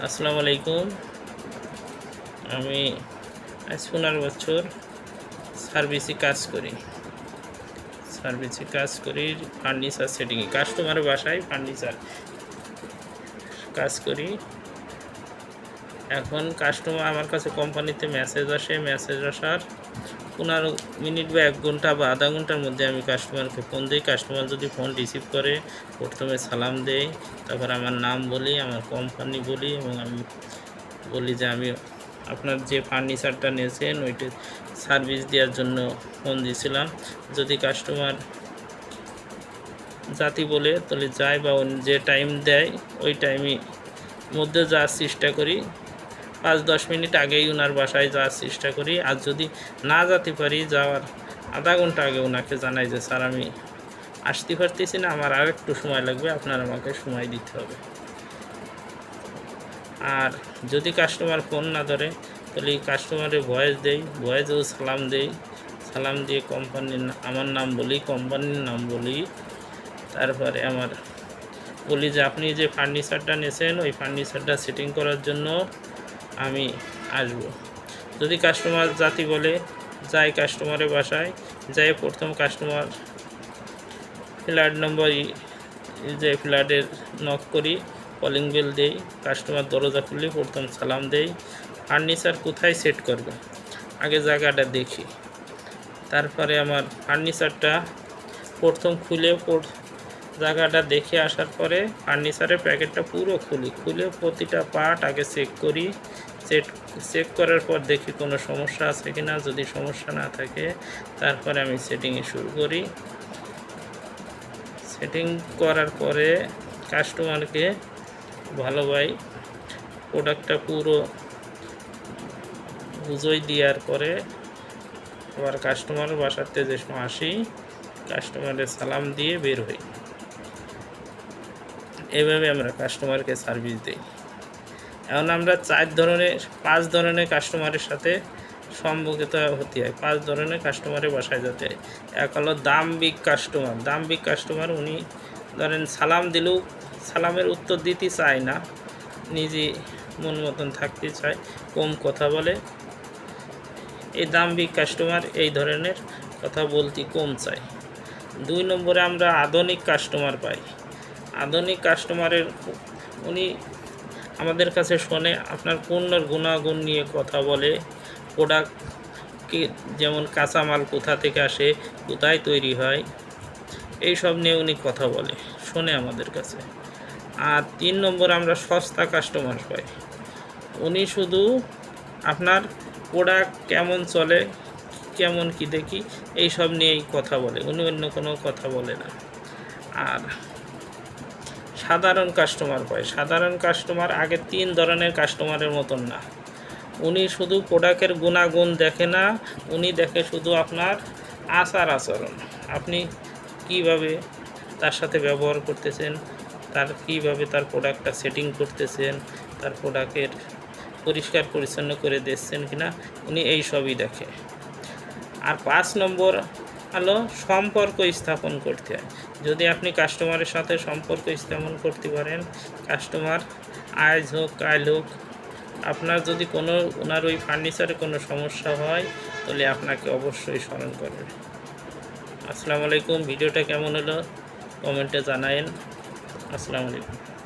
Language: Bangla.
আসসালামু আলাইকুম। আমি আজ 15 বছর সার্ভিসে কাজ করি। ফার্নিচার সেটিংয়ে, কাস্টমারের বাসায় ফার্নিচার কাজ করি। এখন কাস্টমার আমার কাছে কোম্পানিতে মেসেজ আসে, মেসেজ আসার 15 মিনিট বা 1 ঘন্টা বা আধা ঘন্টার মধ্যে আমি কাস্টমারকে ফোন দিই। কাস্টমার যদি ফোন রিসিভ করে, প্রথমে সালাম দেই, তারপর আমার নাম বলি, আমার কোম্পানি বলি এবং আমি বলি যে আমি আপনার যে ফার্নিচারটা নিয়েছেন ওইটা সার্ভিস দেওয়ার জন্য ফোন দিয়েছিলাম। যদি কাস্টমার জাতি বলে তাহলে যায় বা যে টাইম দেয় ওই টাইমের মধ্যে যাওয়ার চেষ্টা করি। 5-10 মিনিট আগেই ওনার বাসায় যাওয়ার চেষ্টা করি। আর যদি না যেতে পারি, যাওয়ার আধা ঘন্টা আগে ওনাকে জানাই যে স্যার আমি আসতে পারতেছি না, আমার আর একটু সময় লাগবে, আপনার আমাকে সময় দিতে হবে। আর যদি কাস্টমার ফোন না ধরে তাহলে কাস্টমারে ভয়েস দেই, ভয়েসেও সালাম দেই, সালাম দিয়ে কোম্পানির আমার নাম বলি, কোম্পানির নাম বলি। তারপরে আমার বলি যে আপনি যে ফার্নিচারটা নিয়েছেন ওই ফার্নিচারটা সেটিং করার জন্য আমি আসব। যদি কাস্টমার জাতি বলে, যাই কাস্টমারের বাসায়, যাই প্রথম কাস্টমার ফ্ল্যাট নম্বর যে ফ্ল্যাটের নক করি, কলিং বেল দেই, কাস্টমার দরজা খুললে প্রথম সালাম দেই। ফার্নিচার কোথায় সেট করবে আগে জায়গাটা দেখি। তারপরে আমার ফার্নিচারটা প্রথম খুলে জায়গাটা দেখে আসার পরে ফার্নিচারের প্যাকেটটা পুরো খুলে প্রতিটা পার্ট আগে চেক করি। চেক করার পর দেখি কোনো সমস্যা আছে কি না। যদি সমস্যা না থাকে তারপরে আমি সেটিংয়ে শুরু করি। সেটিং করার পরে কাস্টমারকে ভালোভাবে প্রোডাক্টটা পুরো বুঝিয়ে দেওয়ার পরে আবার কাস্টমার বাসাতে যে সময় আসি, কাস্টমারের সালাম দিয়ে বের হই। এইভাবে আমরা কাস্টমারকে সার্ভিস দিই। এখন আমরা 5 ধরনের কাস্টমারের সাথে সম্পর্কিত হতে হয়। 5 ধরনের কাস্টমারের বাসায় যেতে হয়। এক হলো দাম্ভিক কাস্টমার। উনি ধরেন সালাম দিলেও সালামের উত্তর দিতে চায় না, নিজে মন মতন থাকতে চায়, কম কথা বলে। এই দাম্ভিক কাস্টমার এই ধরনের কথা বলতে কম চায়। 2 নম্বরে আমরা আধুনিক কাস্টমার পাই। আধুনিক কাস্টমারের উনি আমাদের কাছে শোনে, আপনার পণ্যের গুণাগুণ নিয়ে কথা বলে, প্রোডাক্টকে যেমন কাঁচামাল কোথা থেকে আসে, কোথায় তৈরি হয়, এই সব নিয়ে উনি কথা বলে, শোনে আমাদের কাছে। আর 3 নম্বর আমরা সস্তা কাস্টমার পাই। উনি শুধু আপনার প্রোডাক্ট কেমন চলে, কেমন কি দেখি, এই সব নিয়েই কথা বলে, উনি অন্য কোনো কথা বলে না। আর সাধারণ কাস্টমার পায়। সাধারণ কাস্টমার আগে 3 ধরনের কাস্টমারের মতন না। উনি শুধু প্রোডাক্টের গুণাগুণ দেখে না, উনি দেখে শুধু আপনার আচরণ, আপনি কিভাবে তার সাথে ব্যবহার করতেছেন, কিভাবে তার প্রোডাক্টটা সেটিং করতেছেন, তার প্রোডাক্টের পরিষ্কার পরিচ্ছন্ন করে দিচ্ছেন কিনা, উনি এই সবই দেখে। আর 5 নম্বর হলো সম্পর্ক স্থাপন করতে হয়। যদি আপনি কাস্টমারের সাথে সম্পর্ক স্থাপন করতে পারেন, কাস্টমার আজ হোক কাল হোক, আপনার যদি ওনার ওই ফার্নিচারে কোনো সমস্যা হয় তাহলে আপনাকে অবশ্যই স্মরণ করবে। আসসালামু আলাইকুম। ভিডিওটা কেমন হলো কমেন্টে জানায়েন। আসসালামু আলাইকুম।